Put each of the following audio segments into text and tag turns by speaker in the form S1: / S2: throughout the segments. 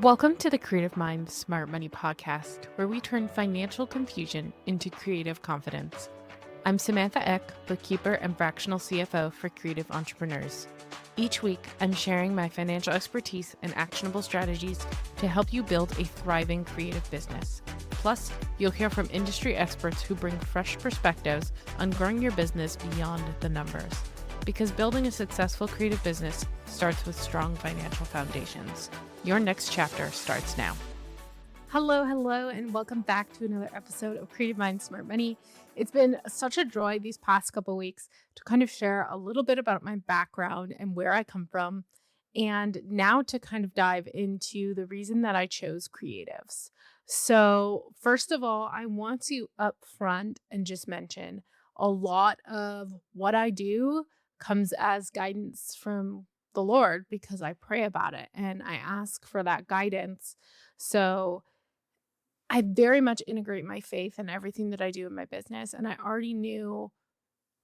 S1: Welcome to the Creative Mind Smart Money podcast, where we turn financial confusion into creative confidence. I'm Samantha Eck, bookkeeper and fractional CFO for creative entrepreneurs. Each week, I'm sharing my financial expertise and actionable strategies to help you build a thriving creative business. Plus, you'll hear from industry experts who bring fresh perspectives on growing your business beyond the numbers. Because building a successful creative business starts with strong financial foundations. Your next chapter starts now. Hello, and welcome back to another episode of Creative Mind Smart Money. It's been such a joy these past couple weeks to kind of share a little bit about my background and where I come from, and now to kind of dive into the reason that I chose creatives. So, first of all, I want to upfront and just mention a lot of what I do comes as guidance from the Lord because I pray about it and I ask for that guidance. So I very much integrate my faith in everything that I do in my business. And I already knew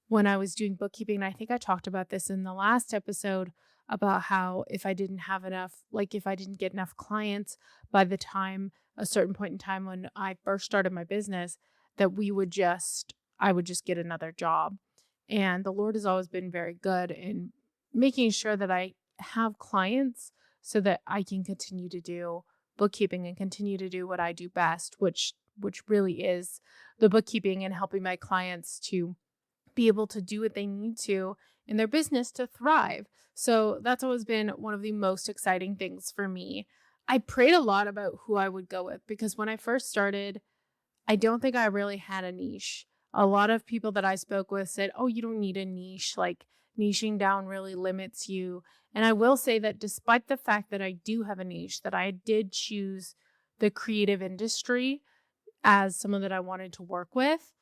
S1: when I was doing bookkeeping, and I think I talked about this in the last episode about how if I didn't have enough, like if I didn't get enough clients by the time a certain point in time when I first started my business, that I would just get another job. And the Lord has always been very good in making sure that I have clients so that I can continue to do bookkeeping and continue to do what I do best, which really is the bookkeeping and helping my clients to be able to do what they need to in their business to thrive. So that's always been one of the most exciting things for me. I prayed a lot about who I would go with because when I first started, I don't think I really had a niche. A lot of people that I spoke with said, "Oh, you don't need a niche. Like niching down really limits you." And I will say that despite the fact that I do have a niche, that I did choose the creative industry as someone that I wanted to work with,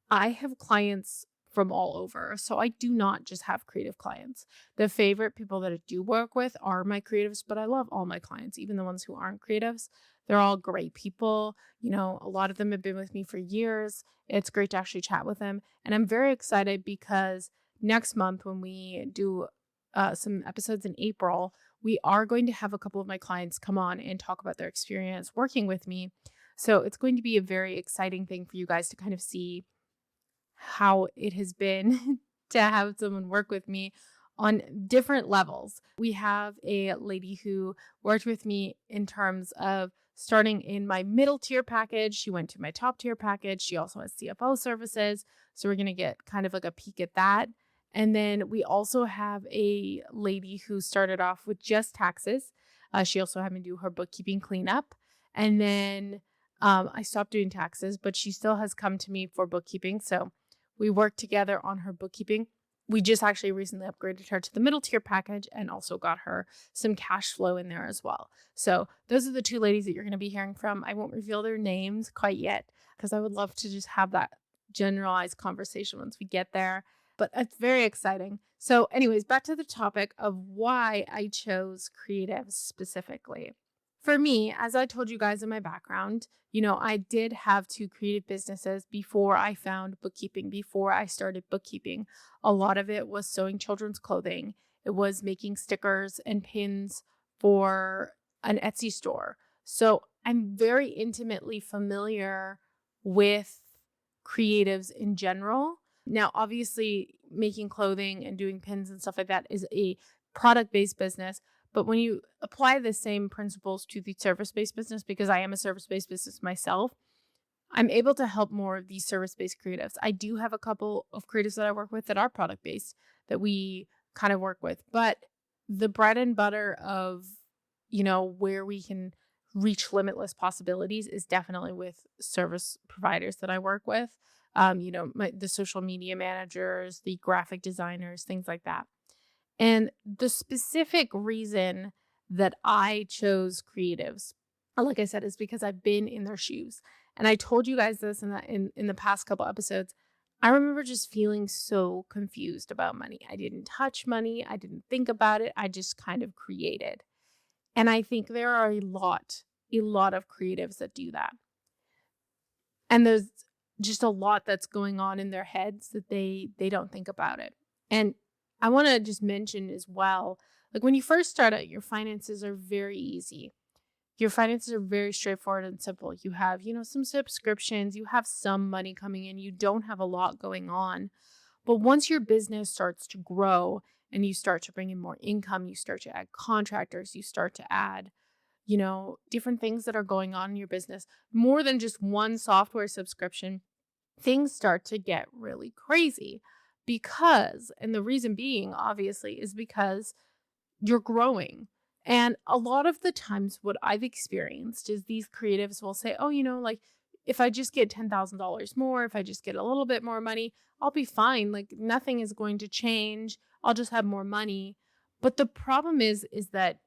S1: I have clients from all over. So I do not just have creative clients. The favorite people that I do work with are my creatives, but I love all my clients, even the ones who aren't creatives. They're all great people. You know, a lot of them have been with me for years. It's great to actually chat with them. And I'm very excited because next month, when we do some episodes in April, we are going to have a couple of my clients come on and talk about their experience working with me. So it's going to be a very exciting thing for you guys to kind of see how it has been to have someone work with me on different levels. We have a lady who worked with me in terms of starting in my middle tier package. She went to my top tier package. She also has CFO services. So we're going to get kind of like a peek at that. And then we also have a lady who started off with just taxes. She also had me do her bookkeeping cleanup. And then I stopped doing taxes, but she still has come to me for bookkeeping. So we worked together on her bookkeeping. We just actually recently upgraded her to the middle tier package and also got her some cash flow in there as well. So those are the two ladies that you're going to be hearing from. I won't reveal their names quite yet because I would love to just have that generalized conversation once we get there. But it's very exciting. So anyways, back to the topic of why I chose creatives specifically. For me, as I told you guys in my background, I did have two creative businesses before I found bookkeeping, before I started bookkeeping. A lot of it was sewing children's clothing. It was making stickers and pins for an Etsy store. So I'm very intimately familiar with creatives in general. Now, obviously, making clothing and doing pins and stuff like that is a product-based business. But when you apply the same principles to the service-based business, because I am a service-based business myself, I'm able to help more of these service-based creatives. I do have a couple of creatives that I work with that are product-based that we kind of work with. But the bread and butter of, where we can reach limitless possibilities is definitely with service providers that I work with. The social media managers, the graphic designers, things like that. And the specific reason that I chose creatives, like I said, is because I've been in their shoes. And I told you guys this in the past couple episodes. I remember just feeling so confused about money. I didn't touch money. I didn't think about it. I just kind of created. And I think there are a lot of creatives that do that. And there's just a lot that's going on in their heads that they don't think about it. And I want to just mention as well, like when you first start out, your finances are very easy. Your finances are very straightforward and simple. You have, some subscriptions, you have some money coming in, you don't have a lot going on. But once your business starts to grow and you start to bring in more income, you start to add contractors, you start to add, different things that are going on in your business, more than just one software subscription, things start to get really crazy and the reason being obviously is because you're growing. And a lot of the times, what I've experienced is these creatives will say, oh, like if I just get $10,000 more, if I just get a little bit more money, I'll be fine. Like nothing is going to change. I'll just have more money. But the problem is that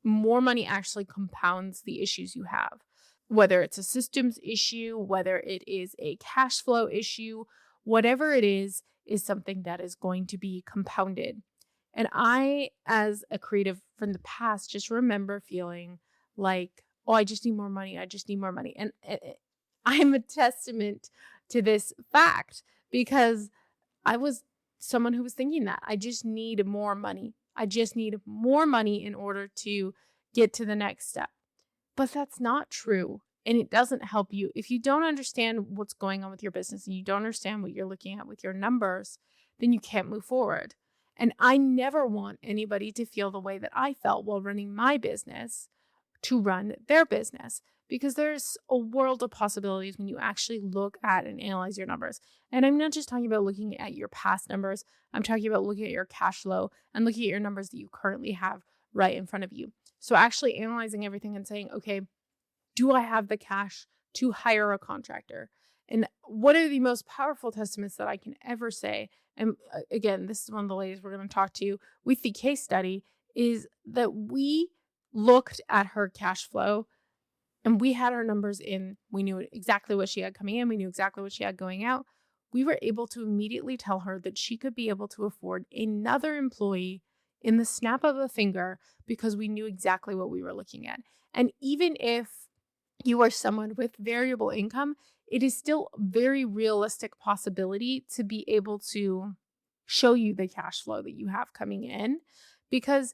S1: more money actually compounds the issues you have, whether it's a systems issue, whether it is a cash flow issue, whatever it is something that is going to be compounded. And I, as a creative from the past, just remember feeling like, oh, I just need more money. I just need more money. And I'm a testament to this fact because I was someone who was thinking that I just need more money. I just need more money in order to get to the next step. But that's not true. And it doesn't help you. If you don't understand what's going on with your business and you don't understand what you're looking at with your numbers, then you can't move forward. And I never want anybody to feel the way that I felt while running my business to run their business, because there's a world of possibilities when you actually look at and analyze your numbers. And I'm not just talking about looking at your past numbers. I'm talking about looking at your cash flow and looking at your numbers that you currently have right in front of you. So actually analyzing everything and saying, okay, do I have the cash to hire a contractor? And what are the most powerful testaments that I can ever say? And again, this is one of the ladies we're going to talk to with the case study, is that we looked at her cash flow and we had our numbers in. We knew exactly what she had coming in. We knew exactly what she had going out. We were able to immediately tell her that she could be able to afford another employee in the snap of a finger because we knew exactly what we were looking at. And even if you are someone with variable income, it is still a very realistic possibility to be able to show you the cash flow that you have coming in, because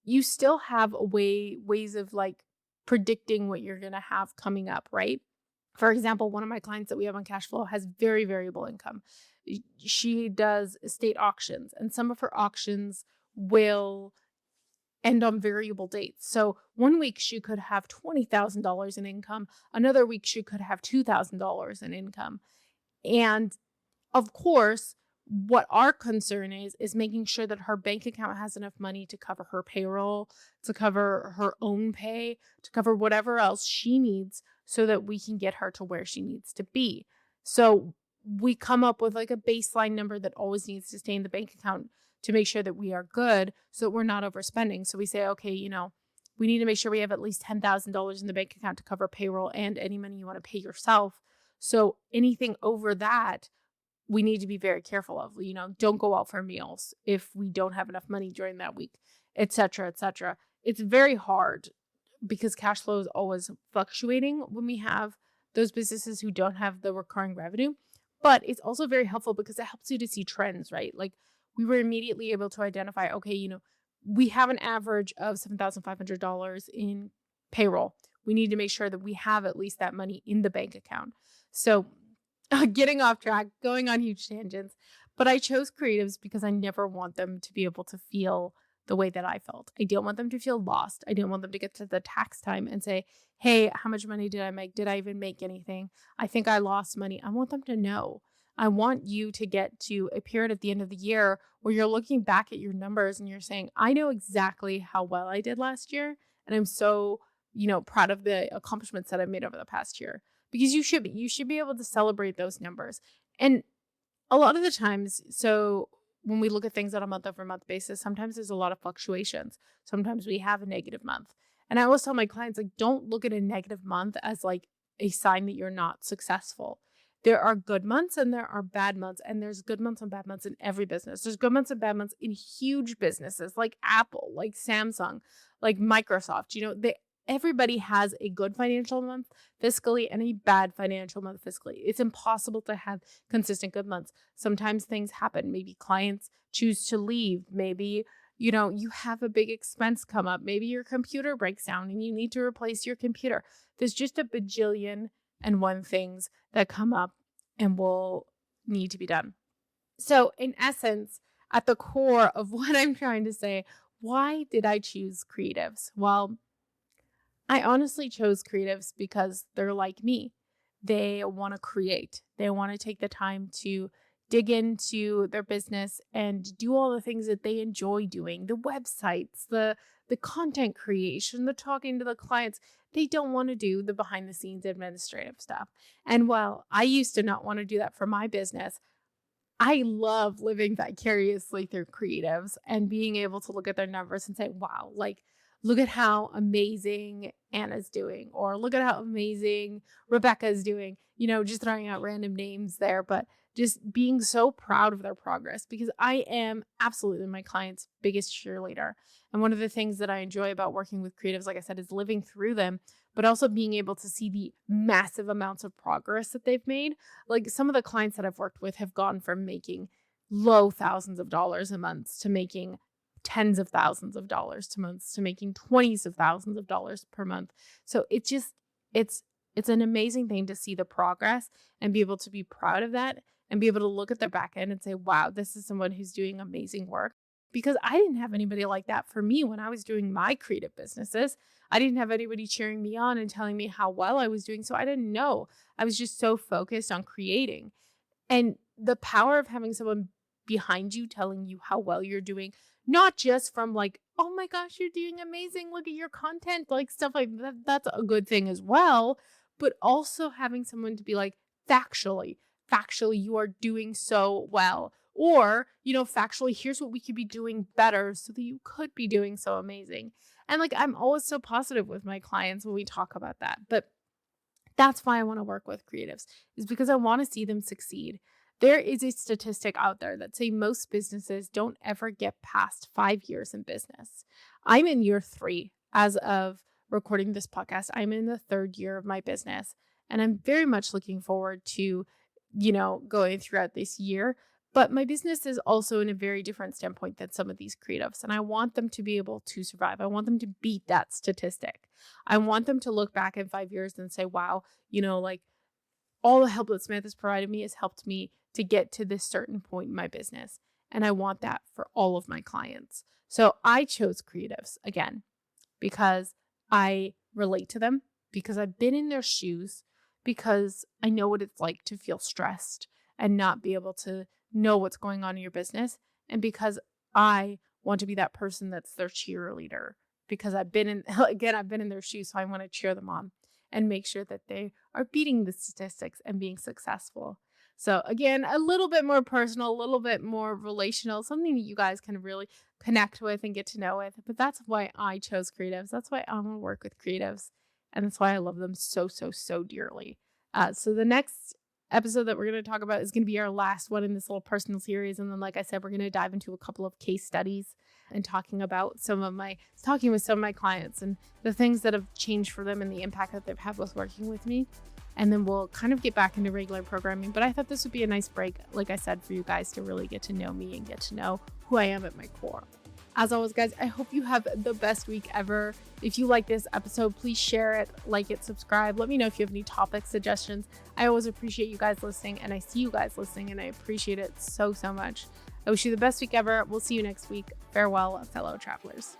S1: you still have ways of like predicting what you're going to have coming up, right? For example, one of my clients that we have on cash flow has very variable income. She does estate auctions, and some of her auctions will end on variable dates. So one week she could have $20,000 in income. Another week she could have $2,000 in income. And of course, what our concern is making sure that her bank account has enough money to cover her payroll, to cover her own pay, to cover whatever else she needs so that we can get her to where she needs to be. So we come up with like a baseline number that always needs to stay in the bank account to make sure that we are good so that we're not overspending. So we say, okay, we need to make sure we have at least $10,000 in the bank account to cover payroll and any money you want to pay yourself. So anything over that, we need to be very careful of. Don't go out for meals if we don't have enough money during that week, et cetera, et cetera. It's very hard because cash flow is always fluctuating when we have those businesses who don't have the recurring revenue. But it's also very helpful because it helps you to see trends, right? Like we were immediately able to identify, okay, we have an average of $7,500 in payroll. We need to make sure that we have at least that money in the bank account. So getting off track, going on huge tangents, but I chose creatives because I never want them to be able to feel the way that I felt. I don't want them to feel lost. I don't want them to get to the tax time and say, hey, how much money did I make? Did I even make anything? I think I lost money. I want them to know. I want you to get to a period at the end of the year where you're looking back at your numbers and you're saying, I know exactly how well I did last year. And I'm so, proud of the accomplishments that I've made over the past year. Because you should be able to celebrate those numbers. And a lot of the times, so when we look at things on a month over month basis, sometimes there's a lot of fluctuations. Sometimes we have a negative month. And I always tell my clients, like, don't look at a negative month as like a sign that you're not successful. There are good months and there are bad months, and there's good months and bad months in every business. There's good months and bad months in huge businesses like Apple, like Samsung, like Microsoft. Everybody has a good financial month fiscally and a bad financial month fiscally. It's impossible to have consistent good months. Sometimes things happen. Maybe clients choose to leave. Maybe, you have a big expense come up. Maybe your computer breaks down and you need to replace your computer. There's just a bajillion and one things that come up and will need to be done. So in essence, at the core of what I'm trying to say, why did I choose creatives? Well, I honestly chose creatives because they're like me. They want to create. They want to take the time to dig into their business and do all the things that they enjoy doing, the websites, the content creation, the talking to the clients. They don't want to do the behind the scenes administrative stuff. And while I used to not want to do that for my business, I love living vicariously through creatives and being able to look at their numbers and say, wow, like, look at how amazing Anna's doing, or look at how amazing Rebecca's doing, just throwing out random names there, but just being so proud of their progress, because I am absolutely my client's biggest cheerleader. And one of the things that I enjoy about working with creatives, like I said, is living through them, but also being able to see the massive amounts of progress that they've made. Like, some of the clients that I've worked with have gone from making low thousands of dollars a month to making tens of thousands of dollars to months to making 20s of thousands of dollars per month. So it's an amazing thing to see the progress and be able to be proud of that and be able to look at their back end and say, wow, this is someone who's doing amazing work. Because I didn't have anybody like that for me when I was doing my creative businesses. I didn't have anybody cheering me on and telling me how well I was doing. So I didn't know. I was just so focused on creating. And the power of having someone behind you telling you how well you're doing, not just from like, oh my gosh, you're doing amazing, look at your content, like stuff like that. That's a good thing as well. But also having someone to be like, factually, you are doing so well. Or, factually, here's what we could be doing better so that you could be doing so amazing. And like, I'm always so positive with my clients when we talk about that. But that's why I want to work with creatives, is because I want to see them succeed. There is a statistic out there that say most businesses don't ever get past 5 years in business. I'm in year 3 as of recording this podcast. I'm in the 3rd year of my business, and I'm very much looking forward to, going throughout this year. But my business is also in a very different standpoint than some of these creatives, and I want them to be able to survive. I want them to beat that statistic. I want them to look back in 5 years and say, wow, like, all the help that Samantha's provided me has helped me to get to this certain point in my business. And I want that for all of my clients. So I chose creatives, again, because I relate to them, because I've been in their shoes, because I know what it's like to feel stressed and not be able to know what's going on in your business. And because I want to be that person that's their cheerleader, because I've been in their shoes. So I want to cheer them on and make sure that they are beating the statistics and being successful. So again, a little bit more personal, a little bit more relational, something that you guys can really connect with and get to know with. But that's why I chose creatives. That's why I want to work with creatives. And that's why I love them so, so, so dearly. So the next episode that we're going to talk about is going to be our last one in this little personal series. And then, like I said, we're going to dive into a couple of case studies and talking with some of my clients and the things that have changed for them and the impact that they've had with working with me. And then we'll kind of get back into regular programming. But I thought this would be a nice break, like I said, for you guys to really get to know me and get to know who I am at my core. As always, guys, I hope you have the best week ever. If you like this episode, please share it, like it, subscribe. Let me know if you have any topic suggestions. I always appreciate you guys listening, and I see you guys listening, and I appreciate it so, so much. I wish you the best week ever. We'll see you next week. Farewell, fellow travelers.